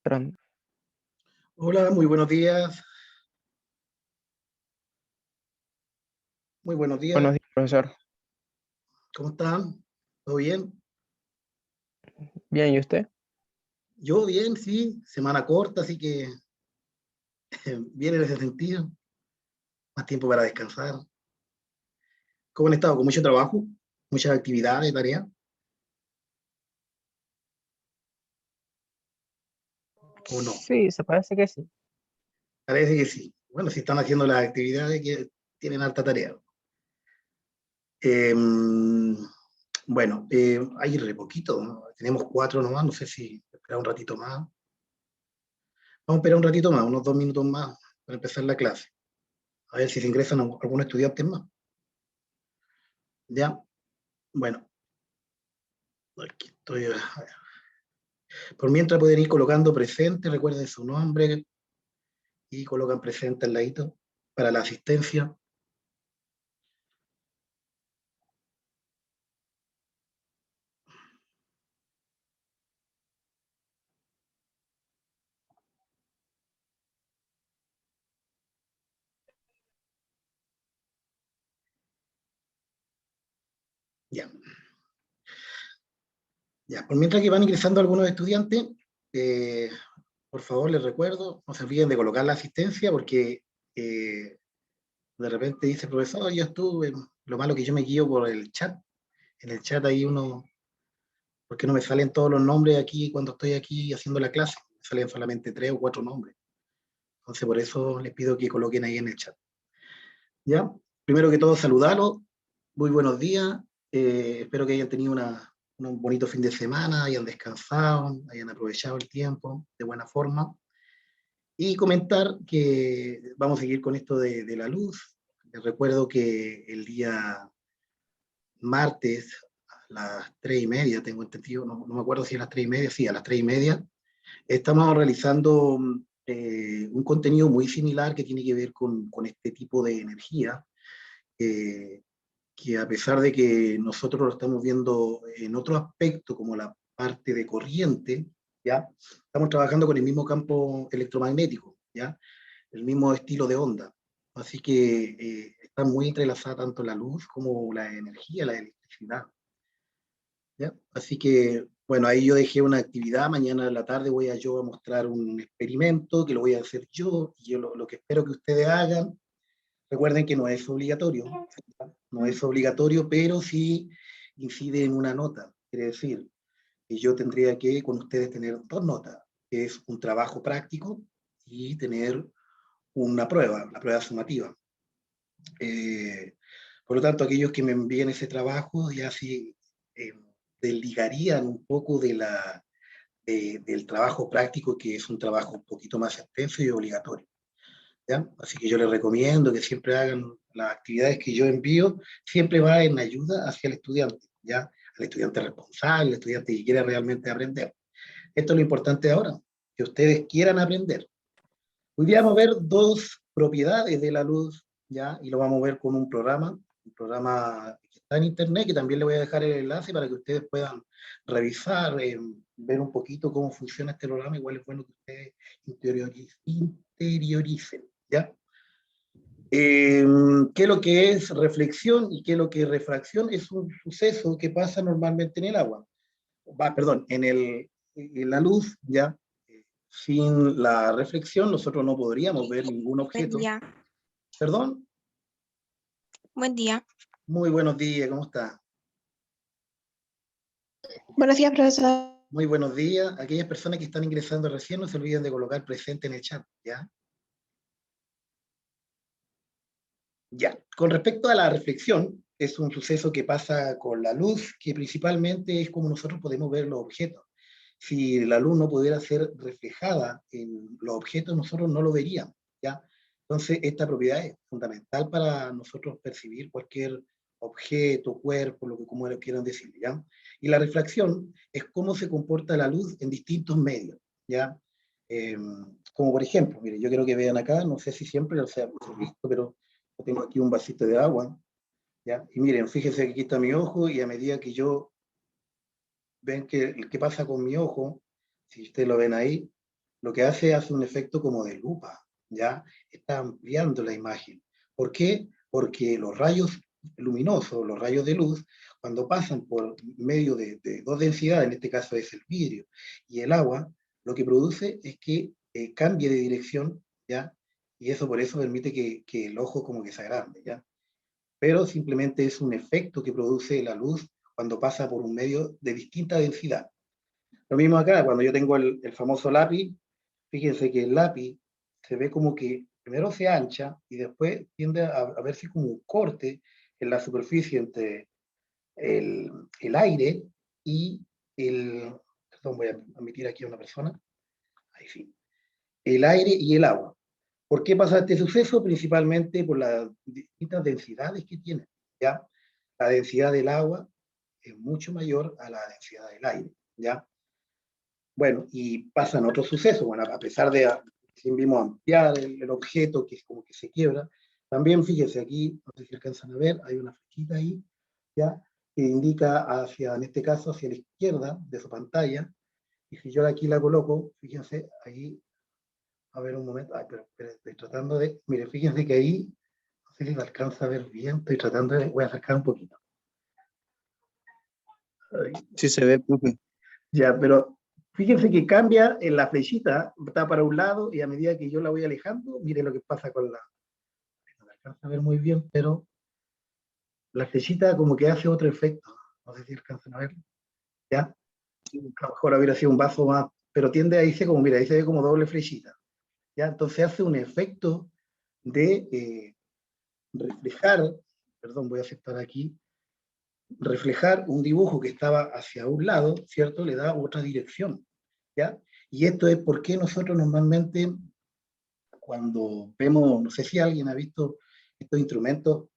Perdón. Hola, muy buenos días. Muy buenos días. Buenos días, profesor. ¿Cómo están? ¿Todo bien? Bien, ¿y usted? Yo bien, sí. Semana corta, así que bien en ese sentido. Más tiempo para descansar. ¿Cómo han estado? ¿Con mucho trabajo? ¿Muchas actividades, tareas? ¿O no? Sí, se parece que sí. Parece que sí. Bueno, si están haciendo las actividades que tienen alta tarea. Eh, bueno, hay re poquito, ¿no? Tenemos 4 nomás, no sé si esperar un ratito más. Vamos a esperar un ratito más, unos 2 minutos más para empezar la clase. A ver si se ingresan algunos estudiantes más. Ya, bueno, aquí estoy. Por mientras pueden ir colocando presente, recuerden su nombre y colocan presente al ladito para la asistencia. Ya, ya. Por mientras que van ingresando algunos estudiantes, eh, por favor les recuerdo, no se olviden de colocar la asistencia porque de repente dice, profesor, yo estuve, lo malo que yo me guío por el chat. En el chat hay uno, porque no me salen todos los nombres aquí cuando estoy aquí haciendo la clase, me salen solamente 3 o 4 nombres. Entonces por eso les pido que coloquen ahí en el chat. ¿Ya? Primero que todo, saludarlos. Muy buenos días. Espero que hayan tenido un bonito fin de semana, hayan descansado, hayan aprovechado el tiempo de buena forma. Y comentar que vamos a seguir con esto de la luz. Les recuerdo que el día martes a las 3:30, tengo entendido, no me acuerdo si a las 3:30, sí, a las 3:30, estamos realizando un contenido muy similar que tiene que ver con este tipo de energía. Eh, que a pesar de que nosotros lo estamos viendo en otro aspecto, como la parte de corriente, ¿ya? Estamos trabajando con el mismo campo electromagnético, ¿ya? El mismo estilo de onda. Así que está muy entrelazada tanto la luz como la energía, la electricidad, ¿ya? Así que, bueno, ahí yo dejé una actividad, mañana en la tarde voy a yo a mostrar un experimento que lo voy a hacer yo, y yo lo que espero que ustedes hagan. Recuerden que no es obligatorio, no es obligatorio, pero sí incide en una nota. Quiere decir que yo tendría que con ustedes tener 2 notas, que es un trabajo práctico y tener una prueba, la prueba sumativa. Eh, por lo tanto, aquellos que me envíen ese trabajo ya sí eh, desligarían un poco del trabajo práctico, que es un trabajo un poquito más extenso y obligatorio. ¿Ya? Así que yo les recomiendo que siempre hagan las actividades que yo envío, siempre va en ayuda hacia el estudiante, ¿ya? Al estudiante responsable, al estudiante que quiere realmente aprender. Esto es lo importante ahora, que ustedes quieran aprender. Hoy día vamos a ver 2 propiedades de la luz, ¿ya? Y lo vamos a ver con un programa que está en internet, que también le voy a dejar el enlace para que ustedes puedan revisar, ver un poquito cómo funciona este programa. Igual es bueno que ustedes interioricen, ¿ya? ¿Qué es lo que es reflexión y qué es lo que es refracción? Es un suceso que pasa normalmente en el agua, perdón, en la luz, ¿ya? Sin la reflexión nosotros no podríamos ver ningún Buen objeto. día, Perdón, buen día. muy buenos días, ¿cómo está? Buenos días, profesor. Muy buenos días. Aquellas personas que están ingresando recién no se olviden de colocar presente en el chat, ¿ya? Ya, con respecto a la reflexión, es un suceso que pasa con la luz, que principalmente es como nosotros podemos ver los objetos. Si la luz no pudiera ser reflejada en los objetos, nosotros no lo veríamos, ¿ya? Entonces, esta propiedad es fundamental para nosotros percibir cualquier objeto, cuerpo, lo que como lo quieran decir, ¿ya? Y la refracción es cómo se comporta la luz en distintos medios, ¿ya? Como por ejemplo, mire, yo quiero que vean acá, no sé si siempre, o sea, por visto, pero yo tengo aquí un vasito de agua, ¿ya? Y miren, fíjense que aquí está mi ojo y a medida que yo, ven que qué pasa con mi ojo, si ustedes lo ven ahí, lo que hace un efecto como de lupa, ¿ya? Está ampliando la imagen. ¿Por qué? Porque los rayos luminosos, los rayos de luz, cuando pasan por medio de dos densidades, en este caso es el vidrio y el agua, lo que produce es que cambie de dirección, ¿ya? Y eso por eso permite que el ojo como que se agrande, ¿ya? Pero simplemente es un efecto que produce la luz cuando pasa por un medio de distinta densidad. Lo mismo acá, cuando yo tengo el famoso lápiz, fíjense que el lápiz se ve como que primero se ancha y después tiende a verse como un corte en la superficie entre el aire y el... Perdón, voy a admitir aquí a una persona. Ahí sí. El aire y el agua. ¿Por qué pasa este suceso? Principalmente por las distintas densidades que tiene, ¿ya? La densidad del agua es mucho mayor a la densidad del aire, ¿ya? Bueno, y pasan otros sucesos, bueno, a pesar de, si vimos ampliar el objeto, que es como que se quiebra, también fíjense aquí, no sé si alcanzan a ver, hay una flechita ahí, ¿ya? Que indica hacia, en este caso, hacia la izquierda de su pantalla, y si yo aquí la coloco, fíjense, ahí, a ver un momento, ay, pero estoy tratando de, mire, fíjense que ahí, no sé si se alcanza a ver bien, estoy tratando de, voy a acercar un poquito. Ay, Sí se ve, profe. ya, pero fíjense que cambia en la flechita, está para un lado y a medida que yo la voy alejando, mire lo que pasa con la... No me alcanza a ver muy bien, pero la flechita como que hace otro efecto. No sé si alcanzan a ver. ¿Ya? A lo mejor hubiera sido un vaso más, pero tiende a irse como, mira, ahí se ve como doble flechita. ¿Ya? Entonces hace un efecto de reflejar, perdón, voy a aceptar aquí, reflejar un dibujo que estaba hacia un lado, ¿cierto? Le da otra dirección, ¿ya? Y esto es porque nosotros normalmente cuando vemos, no sé si alguien ha visto estos instrumentos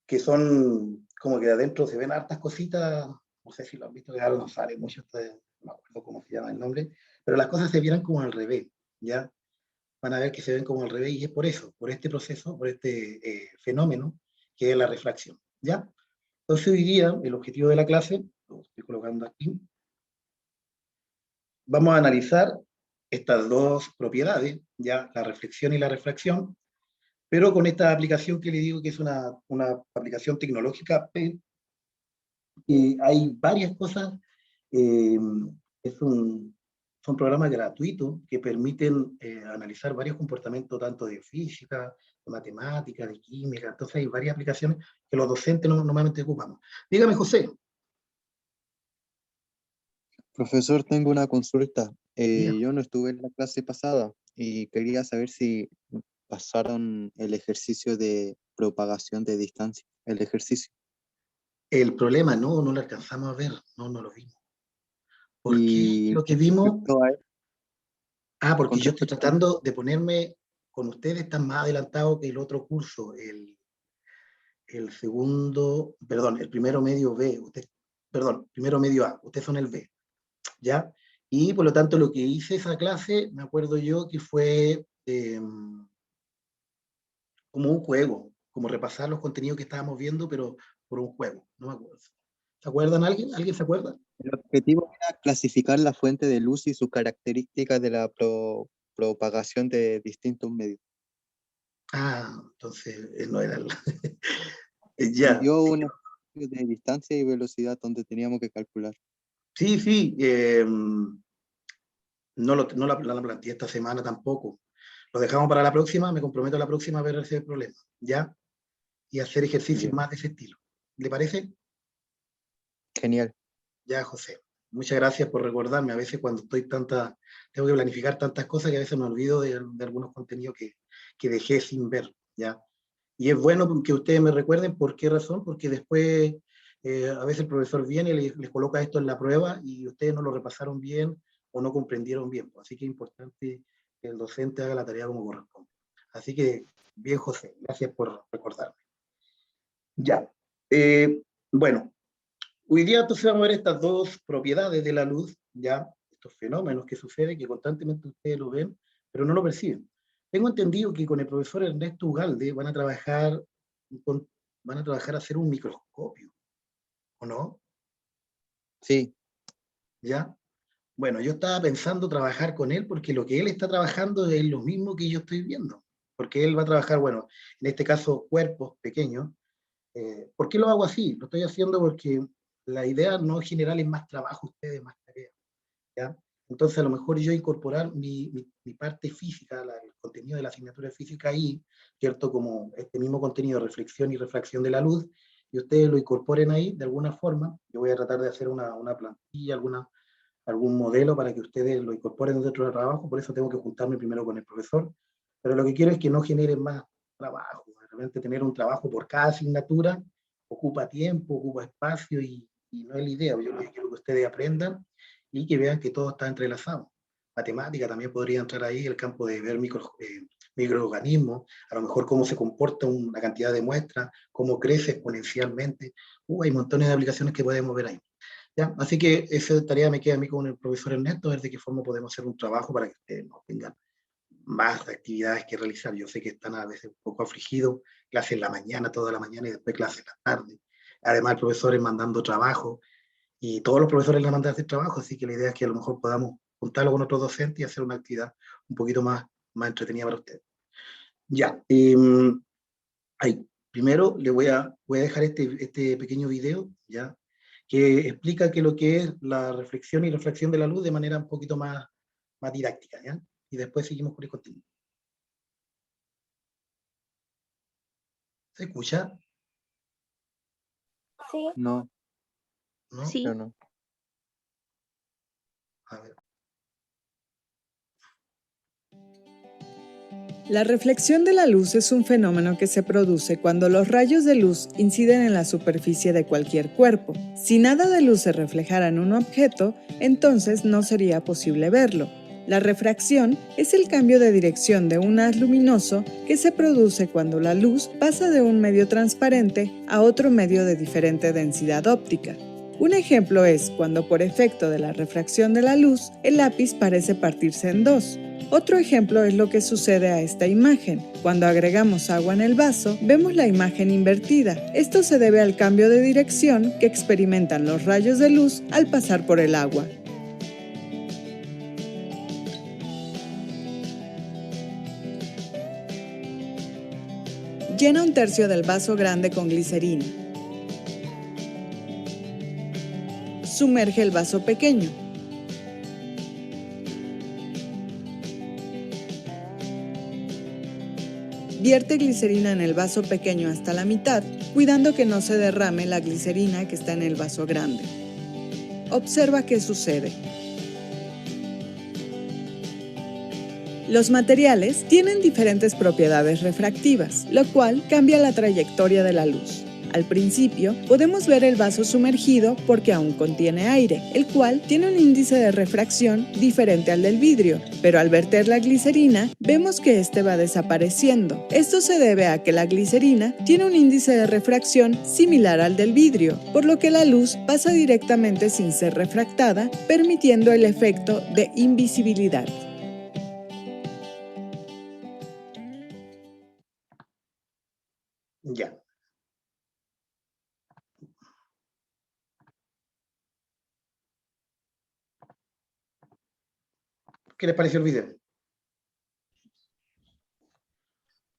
que son como que de adentro se ven hartas cositas, no sé si lo han visto, que ahora no sale mucho, no me acuerdo cómo se llama el nombre, pero las cosas se vieran como al revés, ¿ya? Van a ver que se ven como al revés y es por eso, por este proceso, por este fenómeno que es la refracción, ¿ya? Entonces hoy día el objetivo de la clase, lo estoy colocando aquí, vamos a analizar estas dos propiedades, ya la reflexión y la refracción, pero con esta aplicación que le digo que es una aplicación tecnológica, hay varias cosas, eh, es son programas gratuitos que permiten analizar varios comportamientos tanto de física, de matemática, de química, entonces hay varias aplicaciones que los docentes normalmente ocupamos. Dígame, José. Profesor, tengo una consulta. Dígame. Yo no estuve en la clase pasada y quería saber si pasaron el ejercicio de propagación de distancia, el ejercicio. El problema no lo alcanzamos a ver, no lo vimos. ¿Por qué Y lo que con vimos? respecto a, Porque con yo estoy respecto a- tratando de ponerme con ustedes, están más adelantados que el otro curso, el segundo, perdón, el primero medio B, perdón, primero medio A, ustedes son el B, ¿ya? Y por lo tanto lo que hice esa clase, me acuerdo yo que fue como un juego, como repasar los contenidos que estábamos viendo, pero por un juego, no me acuerdo. ¿Se acuerdan alguien? ¿Alguien se acuerda? el objetivo era clasificar la fuente de luz y sus características de la propagación de distintos medios. Entonces no era el... Y ya, dio un ejercicio de distancia y velocidad donde teníamos que calcular. sí, no la planteé esta semana tampoco. Lo dejamos para la próxima, me comprometo a la próxima a ver ese problema, ¿ya? Y hacer ejercicios Ya. más de ese estilo. ¿Le parece? Genial. Ya, José. Muchas gracias por recordarme. A veces cuando tengo que planificar tantas cosas que a veces me olvido de algunos contenidos que dejé sin ver, ¿ya? Y es bueno que ustedes me recuerden por qué razón, porque después a veces el profesor viene y les coloca esto en la prueba y ustedes no lo repasaron bien o no comprendieron bien. Así que es importante que el docente haga la tarea como corresponde. Así que, bien, José, gracias por recordarme. Ya. Bueno, hoy día entonces vamos a ver estas dos propiedades de la luz, ya, estos fenómenos que suceden, que constantemente ustedes lo ven, pero no lo perciben. Tengo entendido que con el profesor Ernesto Ugalde van a trabajar con van a trabajar a hacer un microscopio, ¿o no? Sí, ¿Ya? Bueno, yo estaba pensando trabajar con él porque lo que él está trabajando es lo mismo que yo estoy viendo. Porque él va a trabajar, bueno, en este caso, cuerpos pequeños. ¿Por qué lo hago así? Lo estoy haciendo porque la idea no es generarles más trabajo a ustedes, más tareas, ¿ya? Entonces, a lo mejor yo incorporar mi parte física, el contenido de la asignatura de física ahí, ¿cierto? Como este mismo contenido de reflexión y refracción de la luz, y ustedes lo incorporen ahí de alguna forma. Yo voy a tratar de hacer una plantilla, algún modelo para que ustedes lo incorporen dentro del trabajo, por eso tengo que juntarme primero con el profesor, pero lo que quiero es que no generen más trabajo. De repente tener un trabajo por cada asignatura ocupa tiempo, ocupa espacio y no es la idea. Yo lo que quiero que ustedes aprendan y que vean que todo está entrelazado. Matemática también podría entrar ahí, el campo de ver microorganismos, a lo mejor cómo se comporta una cantidad de muestras, cómo crece exponencialmente. Hay montones de aplicaciones que podemos ver ahí. ¿Ya? Así que esa tarea me queda a mí con el profesor Ernesto, a ver de qué forma podemos hacer un trabajo para que ustedes no tengan más actividades que realizar. Yo sé que están a veces un poco afligidos, clases en la mañana, toda la mañana y después clases en la tarde. Además, el profesor es mandando trabajo y todos los profesores le mandan a hacer trabajo, así que la idea es que a lo mejor podamos juntarlo con otros docentes y hacer una actividad un poquito más entretenida para ustedes. Ya, ahí. Primero le voy a dejar este pequeño video, ¿ya? Que explica que lo que es la reflexión y refracción de la luz de manera un poquito más didáctica, ¿ya? Y después seguimos con el contenido. ¿Se escucha? Sí. no, ¿No? Sí. yo no. A ver. La reflexión de la luz es un fenómeno que se produce cuando los rayos de luz inciden en la superficie de cualquier cuerpo. Si nada de luz se reflejara en un objeto, entonces no sería posible verlo. La refracción es el cambio de dirección de un haz luminoso que se produce cuando la luz pasa de un medio transparente a otro medio de diferente densidad óptica. Un ejemplo es cuando por efecto de la refracción de la luz, el lápiz parece partirse en dos. Otro ejemplo es lo que sucede a esta imagen. Cuando agregamos agua en el vaso, vemos la imagen invertida. Esto se debe al cambio de dirección que experimentan los rayos de luz al pasar por el agua. Llena un tercio del vaso grande con glicerina. Sumerge el vaso pequeño. Vierte glicerina en el vaso pequeño hasta la mitad, cuidando que no se derrame la glicerina que está en el vaso grande. Observa qué sucede. Los materiales tienen diferentes propiedades refractivas, lo cual cambia la trayectoria de la luz. Al principio, podemos ver el vaso sumergido porque aún contiene aire, el cual tiene un índice de refracción diferente al del vidrio, pero al verter la glicerina, vemos que este va desapareciendo. Esto se debe a que la glicerina tiene un índice de refracción similar al del vidrio, por lo que la luz pasa directamente sin ser refractada, permitiendo el efecto de invisibilidad. Ya. ¿Qué les pareció el video?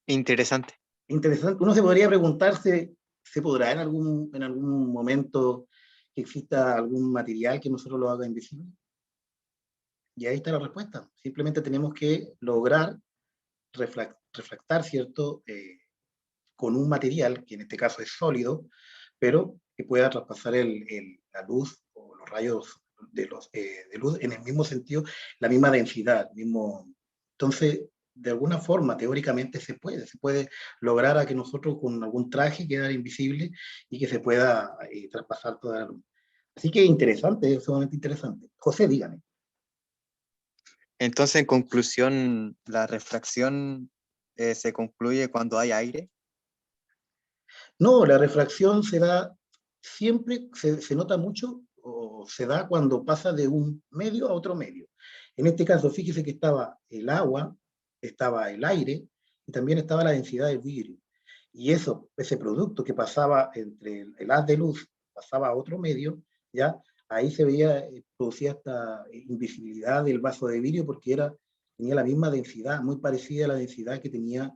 Interesante. Interesante. Uno se podría preguntarse, ¿se podrá en algún momento que exista algún material que nosotros lo haga invisible? Y ahí está la respuesta. Simplemente tenemos que lograr refractar, ¿cierto? Con un material, que en este caso es sólido, pero que pueda traspasar la luz o los rayos de luz en el mismo sentido, la misma densidad. Entonces, de alguna forma, teóricamente se puede lograr a que nosotros con algún traje quedara invisible y que se pueda traspasar toda la luz. Así que interesante, es sumamente interesante. José, dígame. Entonces, en conclusión, la refracción se concluye cuando hay aire. No, la refracción se da siempre, se nota mucho, o se da cuando pasa de un medio a otro medio. En este caso, fíjese que estaba el agua, estaba el aire, y también estaba la densidad del vidrio. y ese producto que pasaba entre el haz de luz, pasaba a otro medio, ¿ya? Ahí se veía, producía esta invisibilidad del vaso de vidrio porque tenía la misma densidad, muy parecida a la densidad que tenía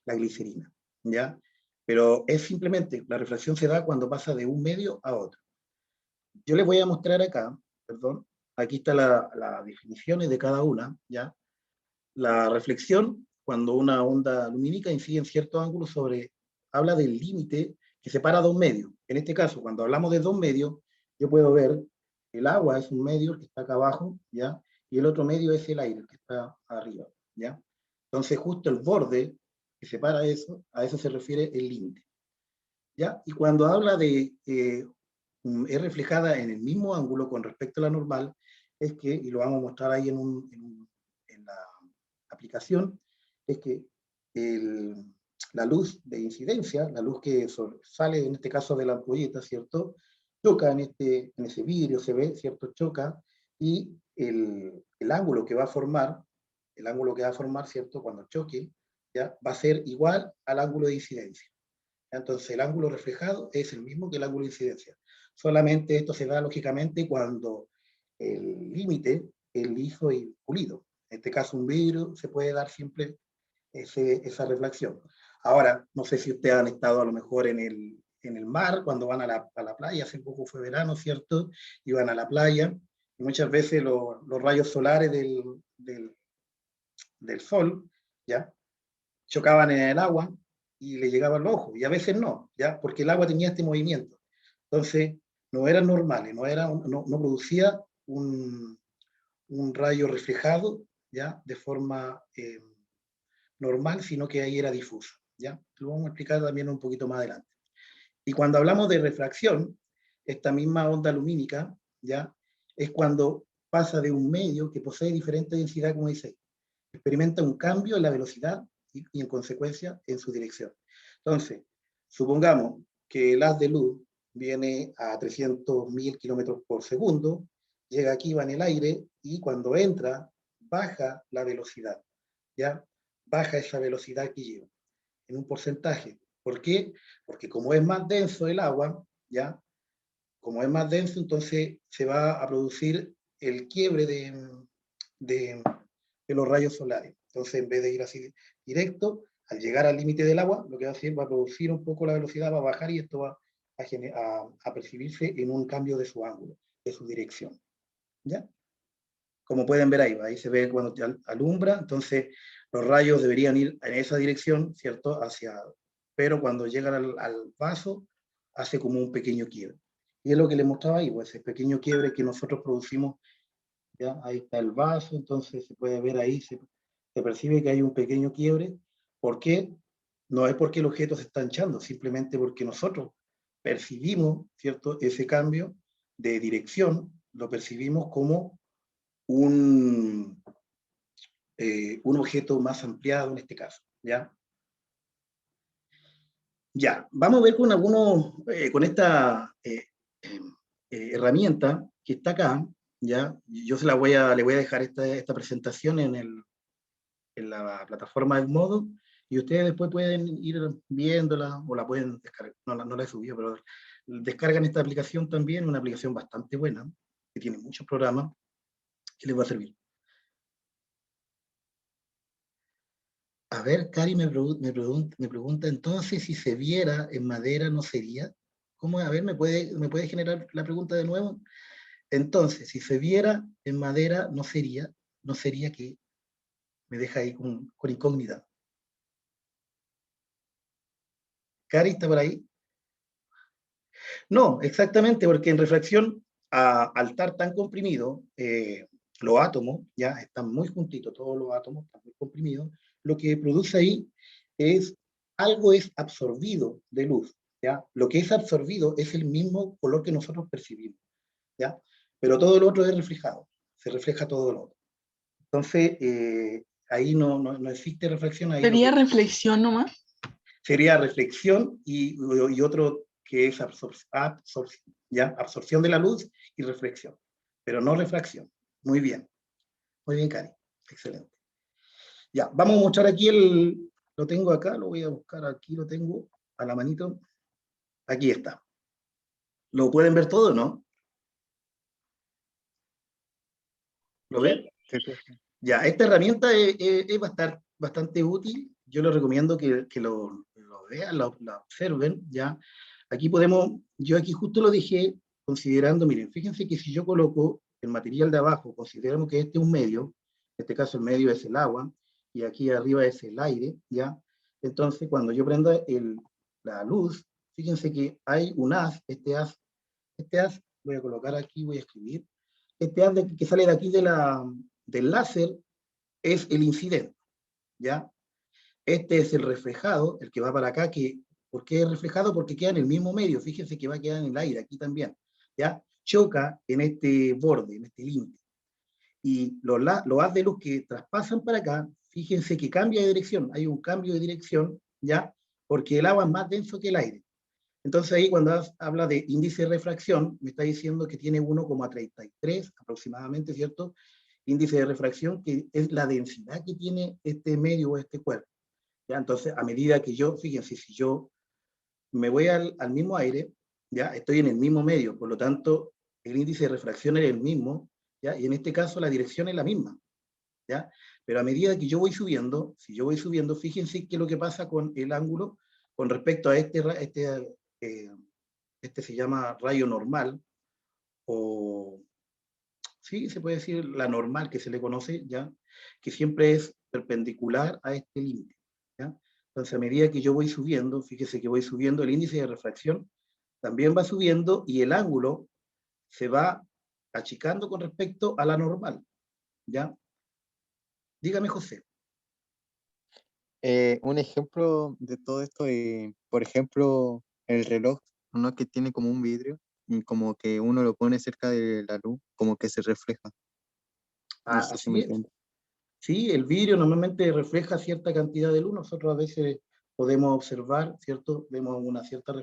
la glicerina, ¿ya? Pero es simplemente, la refracción se da cuando pasa de un medio a otro. Yo les voy a mostrar acá, perdón, aquí están las definiciones de cada una, ¿ya? La reflexión, cuando una onda lumínica incide en cierto ángulo habla del límite que separa dos medios. En este caso, cuando hablamos de dos medios, yo puedo ver el agua es un medio que está acá abajo, ¿ya? Y el otro medio es el aire, que está arriba, ¿ya? Entonces, justo el borde que separa eso, a eso se refiere el límite, ¿ya? Y cuando habla de es reflejada en el mismo ángulo con respecto a la normal, es que, y lo vamos a mostrar ahí en la aplicación, es que la luz de incidencia, la luz que sale en este caso de la ampolleta, ¿cierto? Choca en ese vidrio, se ve, ¿cierto? Choca, y el ángulo que va a formar, ¿cierto? Cuando choque, ¿ya? Va a ser igual al ángulo de incidencia. Entonces el ángulo reflejado es el mismo que el ángulo de incidencia. Solamente esto se da lógicamente cuando el límite es liso y pulido. En este caso un vidrio se puede dar siempre esa reflexión. Ahora, no sé si ustedes han estado a lo mejor en el mar, cuando van a la playa, hace poco fue verano, ¿cierto? Iban a la playa, y muchas veces los rayos solares del sol, ¿ya? Chocaban en el agua, y le llegaban los ojos, y a veces no, ¿ya? Porque el agua tenía este movimiento. Entonces, no eran normales, no producía un rayo reflejado, ¿ya? De forma normal, sino que ahí era difuso, ¿ya? Lo vamos a explicar también un poquito más adelante. Y cuando hablamos de refracción, esta misma onda lumínica, ¿ya? Es cuando pasa de un medio que posee diferente densidad, como dice, experimenta un cambio en la velocidad y en consecuencia en su dirección. Entonces, supongamos que el haz de luz viene a 300.000 kilómetros por segundo, llega aquí, va en el aire, y cuando entra, baja la velocidad, ¿ya? Baja esa velocidad que lleva, en un porcentaje. ¿Por qué? Porque como es más denso el agua, ¿ya? Como es más denso, entonces se va a producir el quiebre de los rayos solares. Entonces, en vez de ir así directo, al llegar al límite del agua, lo que va a hacer va a producir un poco la velocidad, va a bajar, y esto va a percibirse en un cambio de su ángulo, de su dirección, ¿ya? Como pueden ver ahí se ve cuando alumbra, entonces los rayos deberían ir en esa dirección, ¿cierto? Pero cuando llegan al vaso, hace como un pequeño quiebre. Y es lo que les mostraba ahí, pues ese pequeño quiebre que nosotros producimos, ¿ya? Ahí está el vaso, entonces se puede ver ahí, se percibe que hay un pequeño quiebre. ¿Por qué? No es porque el objeto se está hinchando, simplemente porque nosotros percibimos, ¿cierto? Ese cambio de dirección, lo percibimos como un objeto más ampliado en este caso, ¿ya? Ya, vamos a ver con esta herramienta que está acá, ¿ya? Yo le voy a dejar esta presentación en la plataforma del modo, y ustedes después pueden ir viéndola, o la pueden descargar, no la he subido, pero descargan esta aplicación también, una aplicación bastante buena, que tiene muchos programas, que les va a servir. A ver, Cari me pregunta, entonces, si se viera en madera, ¿no sería? ¿Cómo? A ver, ¿me puede generar la pregunta de nuevo? Entonces, si se viera en madera, ¿no sería que me deja ahí con incógnita? ¿Cari está por ahí? No, exactamente, porque en refracción, al estar tan comprimido, los átomos ya están muy juntitos, todos los átomos están muy comprimidos, lo que produce ahí es algo es absorbido de luz, ¿ya? Lo que es absorbido es el mismo color que nosotros percibimos, ¿ya? Pero todo lo otro es reflejado, se refleja todo lo otro. Entonces, ahí no existe reflexión. Ahí ¿Sería reflexión nomás? Sería reflexión y otro que es absorción de la luz y reflexión, pero no refracción. Muy bien, Cari, excelente. Ya, vamos a mostrar aquí Lo tengo acá, lo voy a buscar aquí, lo tengo a la manito. Aquí está. ¿Lo pueden ver todo, no? ¿Lo ven? Ya, esta herramienta va a estar bastante útil. Yo les recomiendo que lo vean, lo observen, ¿ya? Aquí podemos, yo aquí justo lo dejé considerando, miren, fíjense que si yo coloco el material de abajo, consideramos que este es un medio, en este caso el medio es el agua, y aquí arriba es el aire, ¿ya? Entonces, cuando yo prenda la luz, fíjense que hay un haz, este haz, voy a colocar aquí, voy a escribir, este haz que sale de aquí del láser es el incidente, ¿ya? Este es el reflejado, el que va para acá, ¿por qué es reflejado? Porque queda en el mismo medio, fíjense que va a quedar en el aire, aquí también, ¿ya? Choca en este borde, en este límite. Y los haz de luz que traspasan para acá, fíjense que cambia de dirección, hay un cambio de dirección, ¿ya? Porque el agua es más denso que el aire. Entonces ahí cuando habla de índice de refracción, me está diciendo que tiene 1,33 aproximadamente, ¿cierto? Índice de refracción, que es la densidad que tiene este medio o este cuerpo. ¿Ya? Entonces, a medida que yo, fíjense, si yo me voy al mismo aire, ya estoy en el mismo medio, por lo tanto, el índice de refracción es el mismo, ¿ya? Y en este caso la dirección es la misma, ¿ya? Pero a medida que yo voy subiendo, si yo voy subiendo, fíjense qué es lo que pasa con el ángulo con respecto a este se llama rayo normal, o sí, se puede decir la normal que se le conoce, ¿ya? Que siempre es perpendicular a este límite, ¿ya? Entonces, a medida que yo voy subiendo, fíjese que voy subiendo, el índice de refracción también va subiendo y el ángulo se va achicando con respecto a la normal, ¿ya? Dígame, José. Un ejemplo de todo esto, por ejemplo, el reloj, uno que tiene como un vidrio, y como que uno lo pone cerca de la luz, como que se refleja. No sé si me Así es. entiende. Sí, el vidrio normalmente refleja cierta cantidad de luz. Nosotros a veces podemos observar, ¿cierto? Vemos una cierta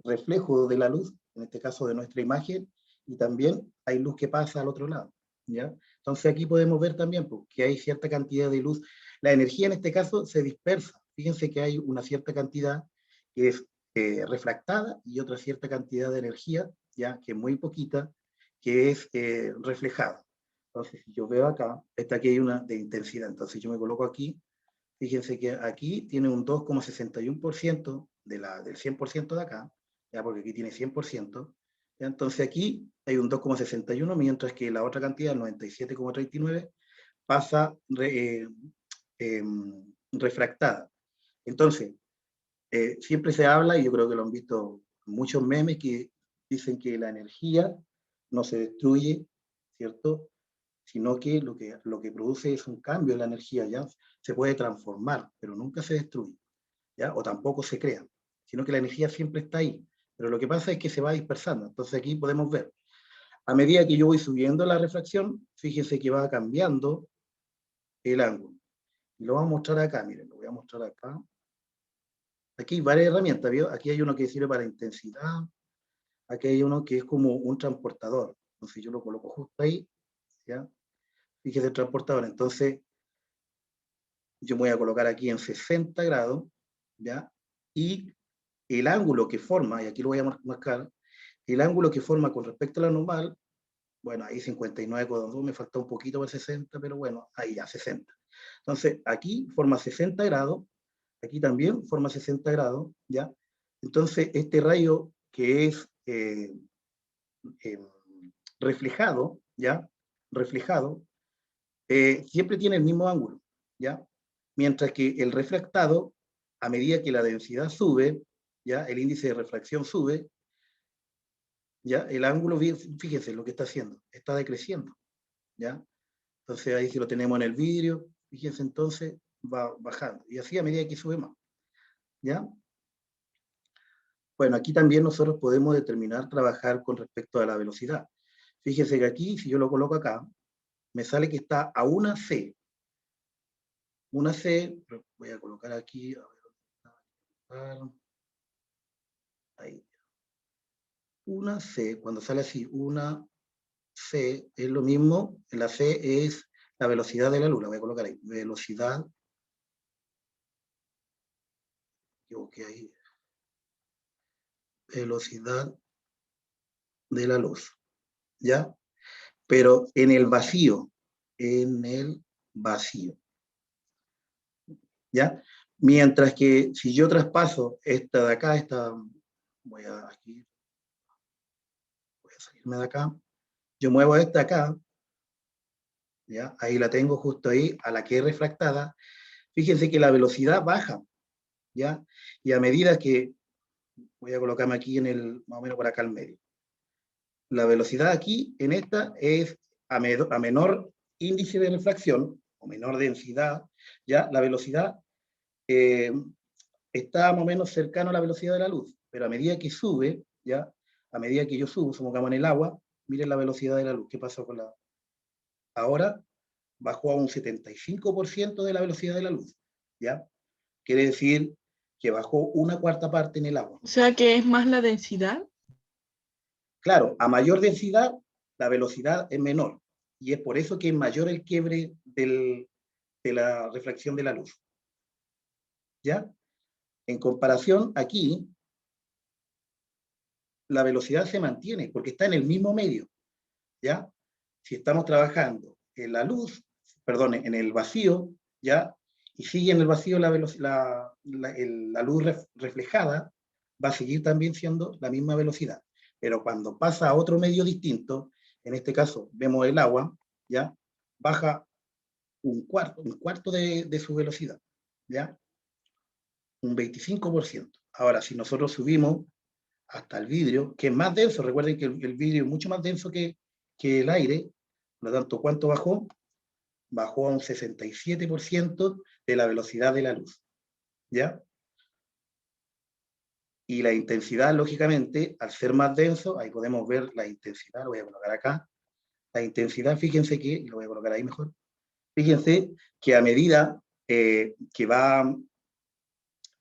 reflejo de la luz, en este caso de nuestra imagen, y también hay luz que pasa al otro lado, ¿ya? Entonces aquí podemos ver también que hay cierta cantidad de luz. La energía en este caso se dispersa. Fíjense que hay una cierta cantidad que es refractada y otra cierta cantidad de energía, ya que es muy poquita, que es reflejada. Entonces, si yo veo acá, aquí hay una de intensidad. Entonces yo me coloco aquí. Fíjense que aquí tiene un 2,61% del 100% de acá, ya porque aquí tiene 100%. ¿Ya? Entonces aquí hay un 2,61, mientras que la otra cantidad, el 97,39, pasa refractada. Entonces, siempre se habla, y yo creo que lo han visto muchos memes, que dicen que la energía no se destruye, ¿cierto? Sino que lo que produce es un cambio en la energía, ¿ya? Se puede transformar, pero nunca se destruye, ¿ya? O tampoco se crea, sino que la energía siempre está ahí, pero lo que pasa es que se va dispersando. Entonces aquí podemos ver, a medida que yo voy subiendo la refracción, fíjense que va cambiando el ángulo. Y lo vamos a mostrar acá, miren, lo voy a mostrar acá. Aquí hay varias herramientas, ¿vio? Aquí hay uno que sirve para intensidad, aquí hay uno que es como un transportador. Entonces yo lo coloco justo ahí, ¿ya? Fíjese el transportador. Entonces yo me voy a colocar aquí en 60 grados, ¿ya? Y el ángulo que forma, y aquí lo voy a marcar, el ángulo que forma con respecto a la normal, bueno, ahí 59,2, me falta un poquito para 60, pero bueno, ahí ya 60. Entonces, aquí forma 60 grados, aquí también forma 60 grados, ¿ya? Entonces, este rayo que es reflejado, ¿ya? Reflejado, siempre tiene el mismo ángulo, ¿ya? Mientras que el refractado, a medida que la densidad sube, ¿ya? El índice de refracción sube, ¿ya? El ángulo, fíjense lo que está haciendo, está decreciendo, ¿ya? Entonces ahí si lo tenemos en el vidrio, fíjense entonces, va bajando, y así a medida que sube más, ¿ya? Bueno, aquí también nosotros podemos determinar, trabajar con respecto a la velocidad. Fíjense que aquí, si yo lo coloco acá, me sale que está a una C. Una C, voy a colocar aquí, a ver, ahí. Una C, cuando sale así, una C es lo mismo, la C es la velocidad de la luz, la voy a colocar ahí, velocidad que hay velocidad de la luz, ¿ya? Pero en el vacío, ¿ya? Mientras que si yo traspaso esta de acá, voy a salirme de acá, yo muevo esta acá, ¿ya? Ahí la tengo justo ahí, a la que es refractada, fíjense que la velocidad baja, ¿ya? Y a medida que, voy a colocarme aquí más o menos por acá al medio, la velocidad aquí, en esta, es a menor índice de refracción, o menor densidad, ¿ya? La velocidad está más o menos cercano a la velocidad de la luz, pero a medida que sube, ¿ya? A medida que yo subo, supongamos en el agua, miren la velocidad de la luz, ¿qué pasó con la...? Ahora bajó a un 75% de la velocidad de la luz, ¿ya? Quiere decir que bajó una cuarta parte en el agua. O sea que es más la densidad. Claro, a mayor densidad, la velocidad es menor, y es por eso que es mayor el quiebre de la refracción de la luz, ¿ya? En comparación, aquí, la velocidad se mantiene, porque está en el mismo medio, ¿ya? Si estamos trabajando en la luz, perdón, en el vacío, ¿ya? Y sigue en el vacío la luz reflejada, va a seguir también siendo la misma velocidad. Pero cuando pasa a otro medio distinto, en este caso vemos el agua, ¿ya? Baja un cuarto de su velocidad, ¿ya? Un 25%. Ahora, si nosotros subimos hasta el vidrio, que es más denso, recuerden que el vidrio es mucho más denso que el aire, por lo tanto, ¿cuánto bajó? Bajó a un 67% de la velocidad de la luz, ¿ya? Y la intensidad, lógicamente, al ser más denso, ahí podemos ver la intensidad, lo voy a colocar acá, la intensidad, fíjense que, y lo voy a colocar ahí mejor, fíjense que a medida que va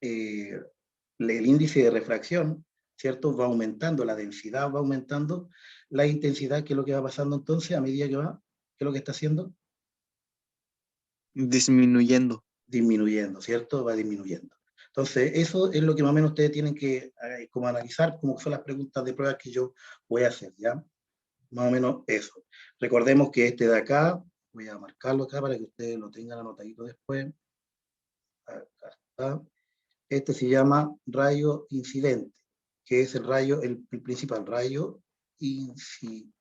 el índice de refracción, ¿cierto? Va aumentando, la densidad va aumentando, la intensidad, ¿qué es lo que va pasando entonces a medida que va? ¿Qué es lo que está haciendo? Disminuyendo. Disminuyendo, ¿cierto? Va disminuyendo. Entonces, eso es lo que más o menos ustedes tienen que como analizar, como son las preguntas de pruebas que yo voy a hacer, ¿ya? Más o menos eso. Recordemos que este de acá, voy a marcarlo acá para que ustedes lo tengan anotadito después. Acá está. Este se llama rayo incidente, que es el rayo, el principal rayo incidente.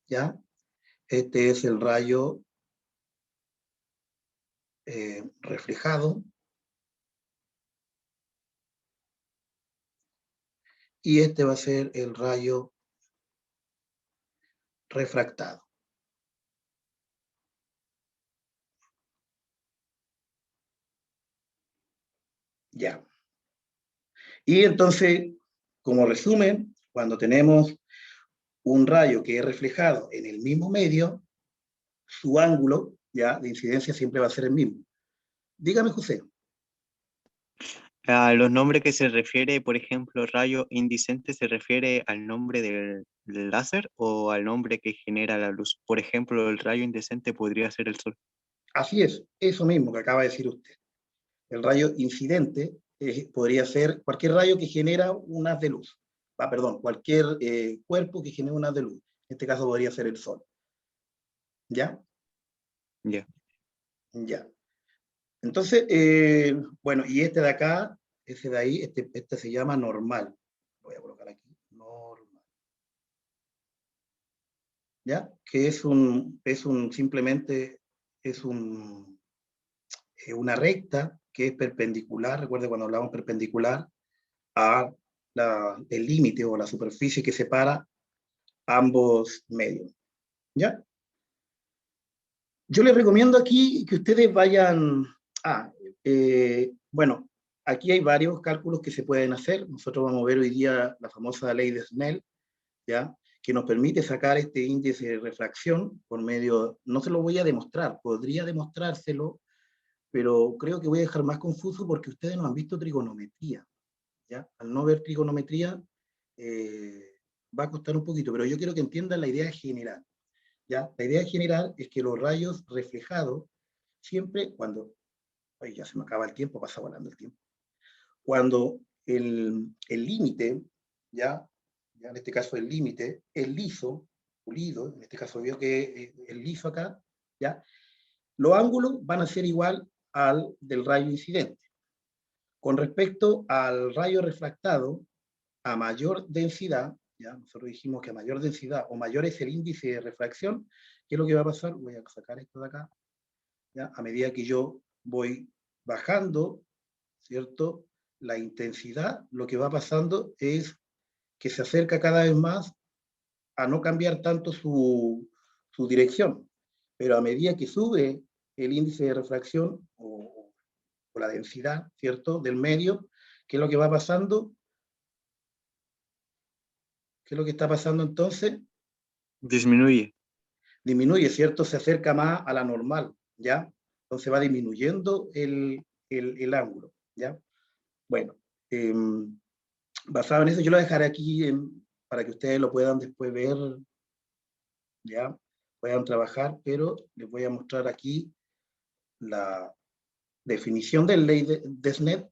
¿Ya? Este es el rayo reflejado. Y este va a ser el rayo refractado. Ya. Y entonces, como resumen, cuando tenemos un rayo que es reflejado en el mismo medio, su ángulo ya de incidencia siempre va a ser el mismo. Dígame, José. A los nombres que se refiere, por ejemplo, rayo indicente, ¿se refiere al nombre del láser o al nombre que genera la luz? Por ejemplo, el rayo indecente podría ser el sol. Así es, eso mismo que acaba de decir usted. El rayo incidente podría ser cualquier rayo que genera un haz de luz. Perdón, cualquier cuerpo que genere un haz de luz. En este caso podría ser el sol. ¿Ya? Ya. Ya. Entonces, bueno, y este de acá, ese de ahí, este se llama normal. Voy a colocar aquí, normal. ¿Ya? Que simplemente es una recta que es perpendicular, recuerde cuando hablamos perpendicular, a el límite o la superficie que separa ambos medios. ¿Ya? Yo les recomiendo aquí que ustedes vayan... bueno, aquí hay varios cálculos que se pueden hacer. Nosotros vamos a ver hoy día la famosa ley de Snell, ¿ya? Que nos permite sacar este índice de refracción por medio... No se lo voy a demostrar, podría demostrárselo, pero creo que voy a dejar más confuso porque ustedes no han visto trigonometría, ¿ya? Al no ver trigonometría, va a costar un poquito, pero yo quiero que entiendan la idea general, ¿ya? La idea general es que los rayos reflejados, siempre cuando Oye, ya se me acaba el tiempo, pasa volando el tiempo. Cuando el límite, ya en este caso el límite, el liso, pulido, en este caso veo que el liso acá, ya, los ángulos van a ser igual al del rayo incidente. Con respecto al rayo refractado, a mayor densidad, ya, nosotros dijimos que a mayor densidad o mayor es el índice de refracción, ¿qué es lo que va a pasar? Voy a sacar esto de acá, ya, a medida que yo voy bajando, ¿cierto? La intensidad, lo que va pasando es que se acerca cada vez más a no cambiar tanto su dirección, pero a medida que sube el índice de refracción o la densidad, ¿cierto?, del medio, ¿qué es lo que va pasando? ¿Qué es lo que está pasando entonces? Disminuye. Disminuye, ¿cierto? Se acerca más a la normal, ¿ya? Entonces va disminuyendo el ángulo, ¿ya? Bueno, basado en eso, yo lo dejaré aquí para que ustedes lo puedan después ver, ¿ya? Puedan trabajar, pero les voy a mostrar aquí la definición de ley de Snell,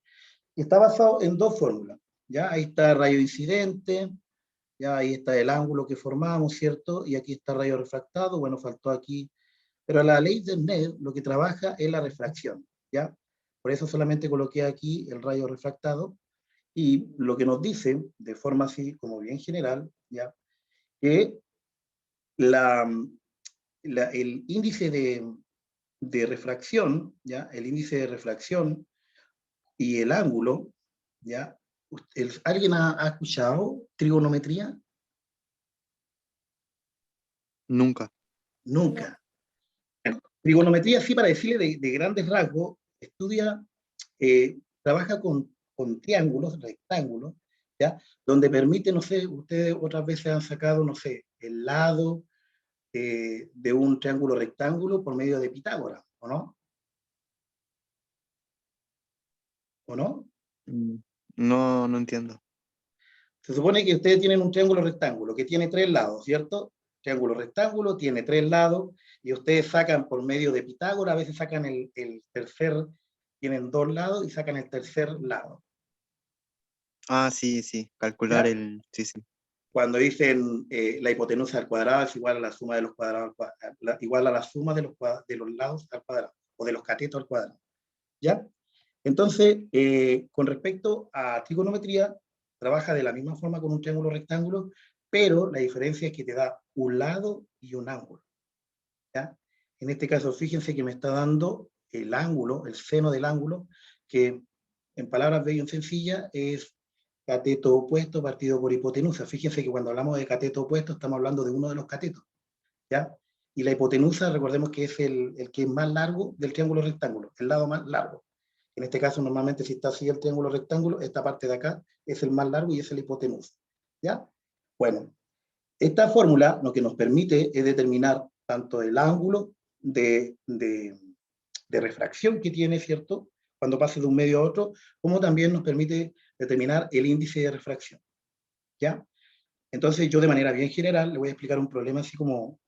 y está basado en dos fórmulas, ¿ya? Ahí está rayo incidente, ya ahí está el ángulo que formamos, ¿cierto? Y aquí está rayo refractado, bueno, faltó aquí, pero la ley de Snell lo que trabaja es la refracción, ¿ya? Por eso solamente coloqué aquí el rayo refractado, y lo que nos dice, de forma así como bien general, ¿ya? Que el índice de refracción, ¿ya? El índice de refracción y el ángulo, ¿ya? ¿Alguien ha escuchado trigonometría? Nunca. Nunca. Bueno, trigonometría, sí, para decirle de grandes rasgos, estudia, trabaja con triángulos, rectángulos, ¿ya? Donde permite, no sé, ustedes otras veces han sacado, no sé, el lado de un triángulo rectángulo por medio de Pitágoras, ¿o no? ¿O no? No, no entiendo. Se supone que ustedes tienen un triángulo rectángulo que tiene tres lados, ¿cierto? Triángulo rectángulo tiene tres lados y ustedes sacan por medio de Pitágoras, a veces sacan el tercer, tienen dos lados y sacan el tercer lado. Ah, sí, sí, calcular ¿Ya? sí, sí. Cuando dicen la hipotenusa al cuadrado es igual a la suma de los cuadrados, igual a la suma de los lados al cuadrado, o de los catetos al cuadrado. ¿Ya? Entonces, con respecto a trigonometría, trabaja de la misma forma con un triángulo rectángulo, pero la diferencia es que te da un lado y un ángulo, ¿ya? En este caso, fíjense que me está dando el ángulo, el seno del ángulo, que en palabras bien sencillas es cateto opuesto partido por hipotenusa. Fíjense que cuando hablamos de cateto opuesto estamos hablando de uno de los catetos, ¿ya? Y la hipotenusa, recordemos que es el que es más largo del triángulo rectángulo, el lado más largo. En este caso, normalmente, si está así el triángulo rectángulo, esta parte de acá es el más largo y es el hipotenusa, ¿ya? Bueno, esta fórmula lo que nos permite es determinar tanto el ángulo de refracción que tiene, ¿cierto?, cuando pase de un medio a otro, como también nos permite determinar el índice de refracción, ¿ya? Entonces, yo de manera bien general le voy a explicar un problema así como,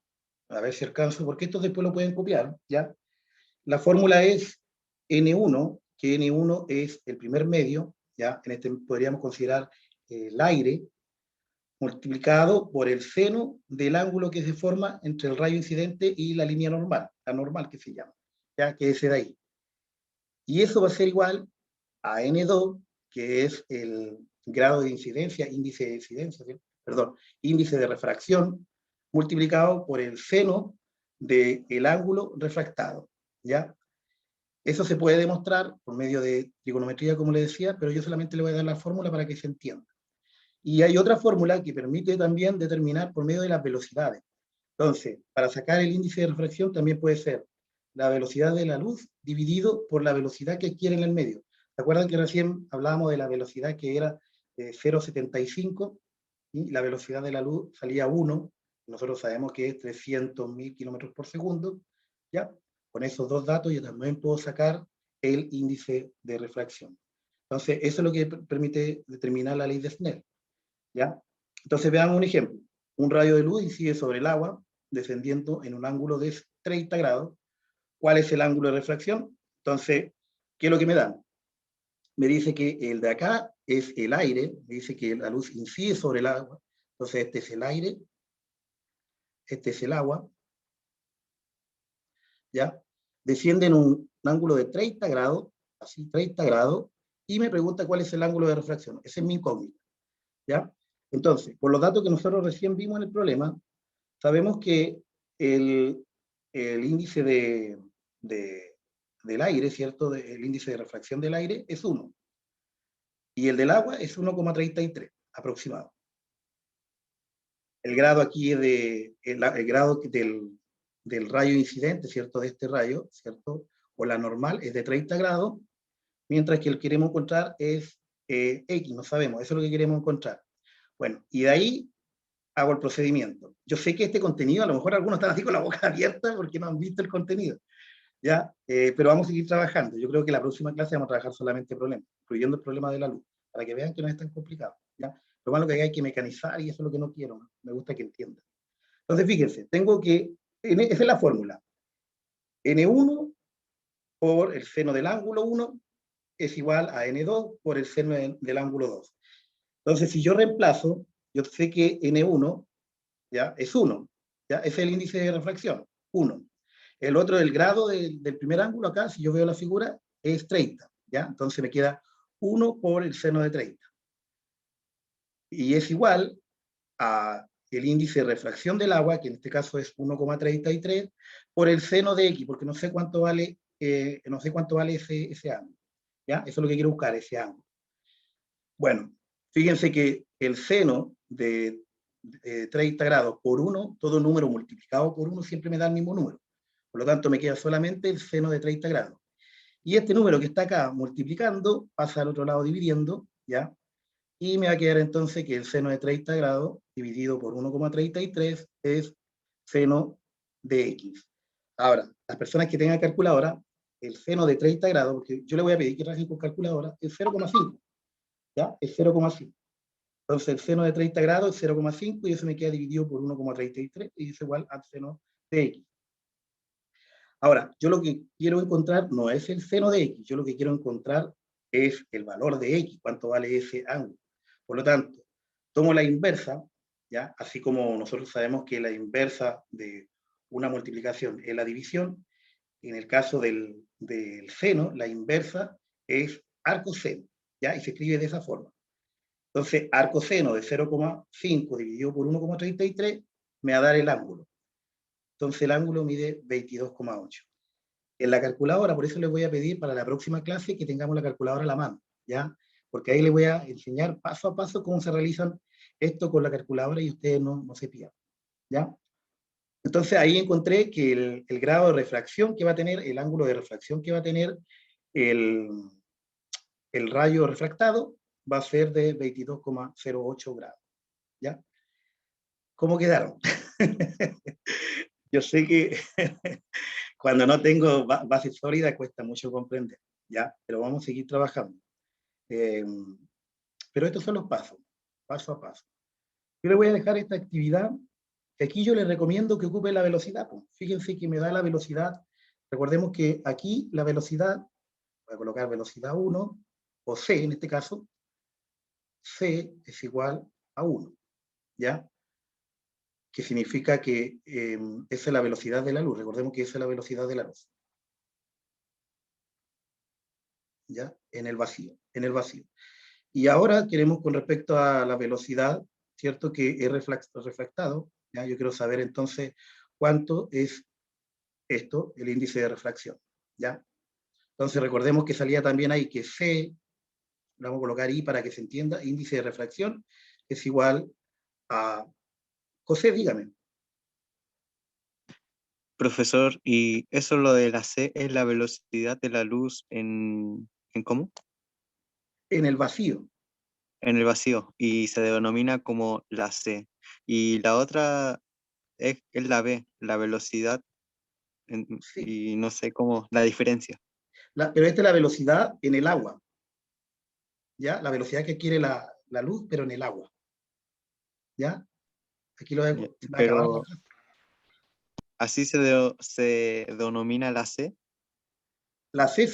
a ver si alcanzo, porque estos después lo pueden copiar, ¿ya? La fórmula es N1, que N1 es el primer medio, ¿ya? En este podríamos considerar el aire, multiplicado por el seno del ángulo que se forma entre el rayo incidente y la línea normal, la normal que se llama, ¿ya? Que es ese de ahí. Y eso va a ser igual a N2, que es el grado de incidencia, índice de incidencia, ¿sí? Perdón, índice de refracción, multiplicado por el seno del ángulo refractado, ¿ya? Eso se puede demostrar por medio de trigonometría, como le decía, pero yo solamente le voy a dar la fórmula para que se entienda. Y hay otra fórmula que permite también determinar por medio de las velocidades. Entonces, para sacar el índice de refracción también puede ser la velocidad de la luz dividido por la velocidad que adquiere en el medio. ¿Se acuerdan que recién hablábamos de la velocidad que era 0,75 y la velocidad de la luz salía 1? Nosotros sabemos que es 300.000 kilómetros por segundo, ¿ya? Con esos dos datos yo también puedo sacar el índice de refracción. Entonces, eso es lo que permite determinar la ley de Snell, ¿ya? Entonces, veamos un ejemplo. Un rayo de luz incide sobre el agua, descendiendo en un ángulo de 30 grados. ¿Cuál es el ángulo de refracción? Entonces, ¿Qué es lo que me dan? Me dice que el de acá es el aire, me dice que la luz incide sobre el agua, entonces este es el aire, este es el agua, ¿ya? Desciende en un ángulo de 30 grados, así 30 grados, y me pregunta cuál es el ángulo de refracción. Ese es mi incógnita, ¿ya? Entonces, por los datos que nosotros recién vimos en el problema, sabemos que el índice del aire, ¿cierto? El índice de refracción del aire es 1. Y el del agua es 1,33 aproximado. El grado aquí es el grado del rayo incidente, ¿cierto? De este rayo, ¿cierto? O la normal es de 30 grados, mientras que el que queremos encontrar es X, no sabemos, eso es lo que queremos encontrar. Bueno, y de ahí hago el procedimiento. Yo sé que este contenido, a lo mejor algunos están así con la boca abierta porque no han visto el contenido, ¿ya? Pero vamos a seguir trabajando. Yo creo que la próxima clase vamos a trabajar solamente problemas, incluyendo el problema de la luz, para que vean que no es tan complicado, ¿ya? Lo malo que hay que mecanizar y eso es lo que no quiero, ¿no? Me gusta que entiendan. Entonces, fíjense, tengo que, esa es la fórmula. N1 por el seno del ángulo 1 es igual a N2 por el seno del ángulo 2. Entonces, si yo reemplazo, yo sé que N1 ¿ya? Es 1, ¿ya? Es el índice de refracción, 1. El otro, el grado del primer ángulo acá, si yo veo la figura, es 30, ¿ya? Entonces me queda 1 por el seno de 30. Y es igual a el índice de refracción del agua, que en este caso es 1,33, por el seno de X, porque no sé cuánto vale, ese ángulo, ¿ya? Eso es lo que quiero buscar, ese ángulo. Bueno, fíjense que el seno de 30 grados por 1, todo número multiplicado por 1 siempre me da el mismo número. Por lo tanto, me queda solamente el seno de 30 grados. Y este número que está acá multiplicando pasa al otro lado dividiendo, ¿ya? Y me va a quedar entonces que el seno de 30 grados dividido por 1,33 es seno de X. Ahora, las personas que tengan calculadora, el seno de 30 grados, porque yo le voy a pedir que trabajen con calculadora, es 0,5, ¿ya? Es 0,5. Entonces el seno de 30 grados es 0,5 y eso me queda dividido por 1,33 y es igual al seno de X. Ahora, yo lo que quiero encontrar no es el seno de X, yo lo que quiero encontrar es el valor de X, cuánto vale ese ángulo. Por lo tanto, tomo la inversa, ¿ya? Así como nosotros sabemos que la inversa de una multiplicación es la división, en el caso del seno, la inversa es arcoseno, ¿ya? Y se escribe de esa forma. Entonces, arcoseno de 0,5 dividido por 1,33 me va a dar el ángulo. Entonces, el ángulo mide 22,8. En la calculadora, por eso les voy a pedir para la próxima clase que tengamos la calculadora a la mano, ¿ya? Porque ahí les voy a enseñar paso a paso cómo se realizan esto con la calculadora y ustedes no se pierdan, ¿ya? Entonces, ahí encontré que el grado de refracción que va a tener, el ángulo de refracción que va a tener el rayo refractado va a ser de 22,08 grados, ¿ya? ¿Cómo quedaron? Yo sé que cuando no tengo base sólida cuesta mucho comprender, ¿ya? Pero vamos a seguir trabajando. Pero estos son los pasos, paso a paso. Yo le voy a dejar esta actividad, que aquí yo les recomiendo que ocupe la velocidad. Pues. Fíjense que me da la velocidad. Recordemos que aquí la velocidad, voy a colocar velocidad 1, o C en este caso, C es igual a 1, ¿ya? Que significa que esa es la velocidad de la luz. Recordemos que esa es la velocidad de la luz. ¿Ya? En el vacío, en el vacío. Y ahora queremos con respecto a la velocidad, ¿cierto? Que es refractado, ¿ya? Yo quiero saber entonces cuánto es esto, el índice de refracción, ¿ya? Entonces recordemos que salía también ahí que C, lo vamos a colocar ahí para que se entienda, índice de refracción es igual a... José, dígame. Profesor, ¿y eso lo de la C es la velocidad de la luz en cómo? En el vacío. En el vacío, y se denomina como la C. Y la otra es la B, la velocidad, Sí. y no sé cómo, la diferencia. Pero esta es la velocidad en el agua, ¿ya? La velocidad que adquiere la luz, pero en el agua, ¿ya? Aquí lo dejo. Se me va a acabar la Pero clase. así se denomina la C. La C